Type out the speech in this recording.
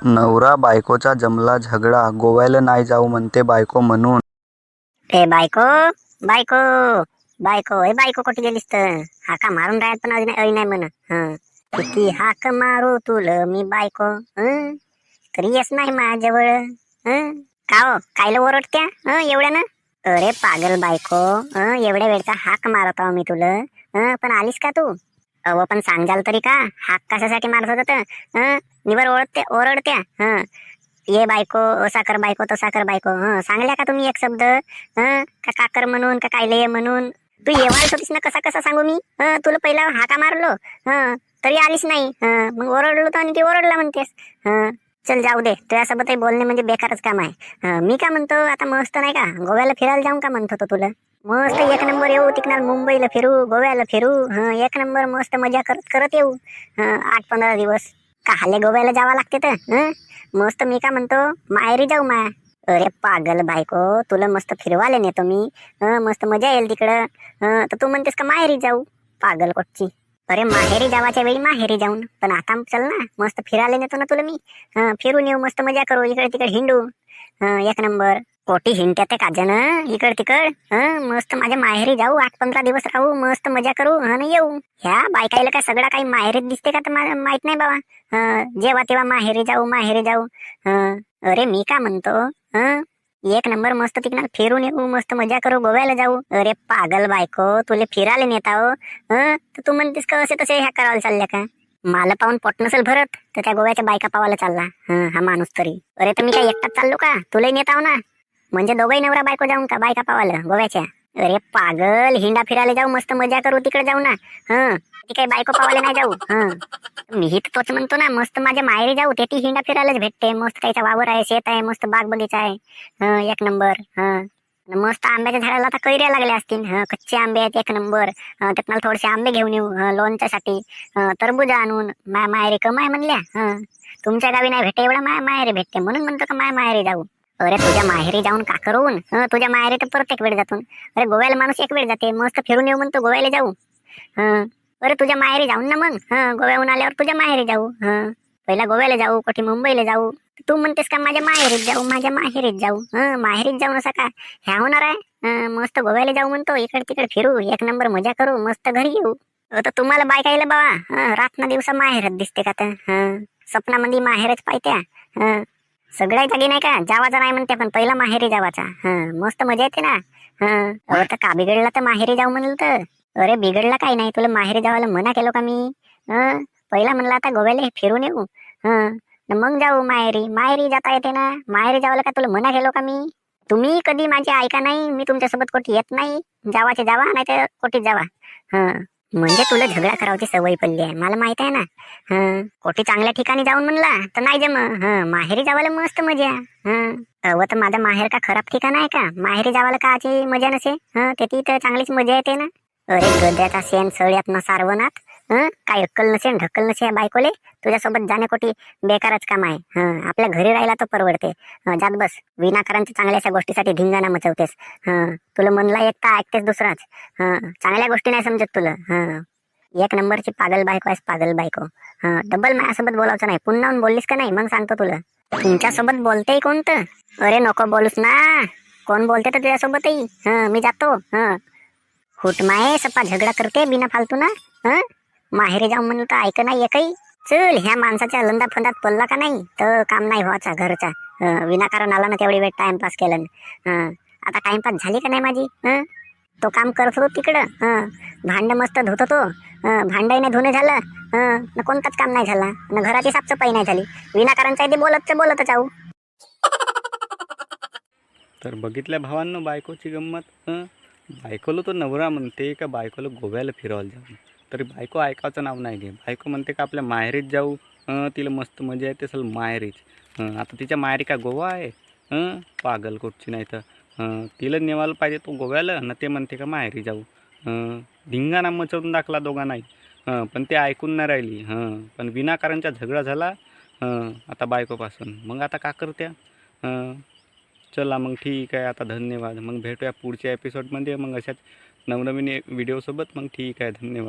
नवरा बायकोचा जमला झगडा, गोव्याला नाही जाऊ म्हणते बायको म्हणून. ए बायको, बायको, बायको, ए बायको कुठे गेलीस तर? हाका मारून राहत पण अय नाही म्हण. किती हाक मारू तुला मी बायको, तरी येस नाही माझ्याजवळ. का हो कायला ओरडत्या एवढ्यानं? अरे पागल बायको, एवढ्या वेळचा हाक मारत आहो मी तुला, पण आलीस का तू? अव पण सांगाल तरी का हाक कशासाठी मारत होत? निवर ओरडत्या. ये बायको, असा कर बायको, तसा कर बायको. सांगल्या का तुम्ही एक शब्द? का काकर म्हणून का कायले ये म्हणून? तू येवायच होतीस ना, कसा कसा सांगू मी? तुला पहिला हाका मारलो, तरी आलीस नाही. मग ओरडलो तर आणि ती ओरडला म्हणतेस. चल जाऊ दे, तुझ्यासोबतही बोलणे म्हणजे बेकारच काम आहे. मी का म्हणतो आता मस्त नाही का गोव्याला फिरायला जाऊन का म्हणत होतो तुला? मस्त एक नंबर येऊ तिकडे, मुंबईला फिरू, गोव्याला फिरू. एक नंबर मस्त मजा करत करत येऊ. 8-15 दिवस. का हल्ले गोव्याला जावं लागते तर? मस्त मी का म्हणतो माहेरी जाऊ मा. अरे पागल बायको, तुला मस्त फिरवायला नेतो मी. मस्त मजा येईल तिकडं. तर तू म्हणतेस का माहेरी जाऊ? पागल कोटची. अरे माहेरी जावाच्या वेळी माहेरी जाऊन, पण आता चल ना मस्त फिरायला नेतो ना तुला मी. फिरून येऊ, मस्त मजा करू, इकडे तिकडे हिंडू. एक नंबर. कोटी हिंडत्या ते काजन इकड तिकड. मस्त माझ्या माहेरी जाऊ, 8-15 दिवस राहू, मस्त मजा करू आणि येऊ. ह्या बायकाईला काय सगळं काही माहेरीत दिसते का? तर मला माहित नाही बाबा. जेव्हा तेव्हा माहेरी जाऊ, माहेरी जाऊ. अरे मी का म्हणतो, एक नंबर मस्त तिकडे फिरून येऊ, मस्त मजा करू, गोव्याला जाऊ. अरे पागल बायको, तुले फिरायला नेता हो. तर तू म्हणतेस का असे तसे ह्या करायला चालल्या का? मला पाहून पोट नसेल भरत तर त्या गोव्याच्या बायका पावायला चालला हा माणूस तरी. अरे तर मी काय एकटाच चाललो का? तुलाही नेताव ना. म्हणजे दोघंही नवरा बायको जाऊन का बायका पावायला गोव्याच्या? अरे पागल, हिंडा फिरायला जाऊ, मस्त मजा करू, तिकडे जाऊ ना. ती काही बायको पावायला नाही जाऊ. मीही तर तोच म्हणतो ना, मस्त माझ्या माहेरी जाऊ, ते ती हिंडा फिरायलाच भेटते. मस्त त्याचा वावर आहे, शेत आहे, मस्त बाग बगीचा आहे. एक नंबर. मस्त आंब्याच्या झाडाला आता कैऱ्या लागल्या असतील. कच्चे आंबे आहेत एक नंबर. त्यात मला थोडेसे आंबे घेऊन येऊ लोणच्यासाठी. टरबूज आणून माया माहेरी कमाय म्हणल्या. तुमच्या गावी नाही भेटे एवढा माया माहेरी भेटते, म्हणून म्हणतो का माया माहेरी जाऊ. अरे तुझ्या माहेरी जाऊन का करून? तुझ्या माहेरी तर प्रत्येक वेळ जातो. अरे गोव्याला माणूस एक वेळ जाते, मस्त फिरून येऊ म्हणतो गोव्याला जाऊ. अरे तुझ्या माहेरी जाऊन ना मग. गोव्याहून आल्यावर तुझ्या माहेरी जाऊ. पहिला गोव्याला जाऊ, कुठे मुंबईला जाऊ. तू म्हणतेस का माझ्या माहेरीत जाऊ, माझ्या माहेरीत जाऊ. माहेरीत जाऊ नसा का ह्या होणार आहे? मस्त गोव्याला जाऊ म्हणतो, इकडे तिकडे फिरू, एक नंबर मजा करू, मस्त घरी येऊ. तर तुम्हाला बायकायला बाबा रातना दिवसा माहेरच दिसते का? तर स्वप्नामध्ये माहेरच पाहित्या. सगळ्या जागी नाही का जावाचा नाही म्हणते, पण पहिला माहेरी जावाचा. मस्त मजा येते ना. तर का बिघडला तर माहेरी जाऊ म्हणलं तर? अरे बिघडला काही नाही, तुला माहेरी जावायला मना केलो का मी? पहिला म्हणलं आता गोव्याला फिरून येऊ, मग जाऊ माहेरी. माहेरी जाता येते ना, माहेरी जावायला का तुला मना केलो का मी? तुम्ही कधी माझी ऐका नाही, मी तुमच्यासोबत कोठी येत नाही. जावाचे जावा, नाही तर कोठीत जावा. म्हणजे तुला झगडा करायची सवय पडली आहे, मला माहित आहे ना. कोठी चांगल्या ठिकाणी जाऊन म्हणला तर नाही जम. माहेरी जावायला मस्त मजा. अव तर माझा माहेर का खराब ठिकाण आहे का? माहेरी जावायला काची मजा नसे? तेथी तर चांगलीच मजा येते ना. अरे गद्याचा शेण सळ्यात ना सारवणात. काय अक्कल नसेल ढक्कल नसे बायकोले. तुझ्यासोबत जाणे कोठी बेकारच काम आहे. आपल्या घरी राहायला तो परवडते. जात बस, विनाकारांच्या चांगल्याशा गोष्टीसाठी धिंगाणा मचवतेस. तुला म्हणला एकटा ऐकतेस दुसराच. चांगल्या गोष्टी नाही समजत तुला. एक नंबरची पागल बायको आहेस, पागल बायको. डबल माझ्यासोबत बोलायचं नाही. पुन्हा बोललीस का नाही मग सांगतो तुला. तुमच्यासोबत बोलतेय कोणतं? अरे नको बोलूस ना. कोण बोलते तर तुझ्यासोबतही? मी जातो. हुट माये सपा झगडा करते बिना फालतू ना. माहेरी जाऊन म्हणून तर ऐक नाही एकही. चल ह्या माणसाच्या लंदा फंदात पडला का नाही तर काम नाही व्हायचा घरचा. विनाकारण आला ना तेवढी वेळ टाइमपास केलं. आता टाइमपास झाली का नाही माझी? तो काम करत होतो तिकडं. भांड मस्त धुत होतो. भांडही नाही धुणे झालं. न कोणताच काम नाही झाला, न घराची साफसफाई नाही झाली. विनाकारणचा ते बोलतच आहो. तर बघितल्या भावांनो बायकोची गंमत. बायकोला तो नवरा म्हणते का बायकोला गोव्याला फिरवायला जाऊ, तरी बायको ऐकायचं नाव नाही घे. बायको म्हणते का आपल्या माहेरीत जाऊ, तिला मस्त मजा येते असेल माहेरीच. आता तिच्या माहेरी का गोवा आहे? पागल कुठची नाही तर तिला नेवायला पाहिजे तो गोव्याला ना, ते म्हणते का माहेरी जाऊ. धिंगाणा मचवून दाखला दोघांनाही. पण ते ऐकून नाही राहिली. पण विनाकारणचा झगडा झाला आता बायकोपासून. मग आता का करत्या? चला मग ठीक आहे, आता धन्यवाद. मग भेटूया पुढच्या एपिसोडमध्ये मग अशाच नवनवीन व्हिडिओसोबत. मग ठीक आहे, धन्यवाद.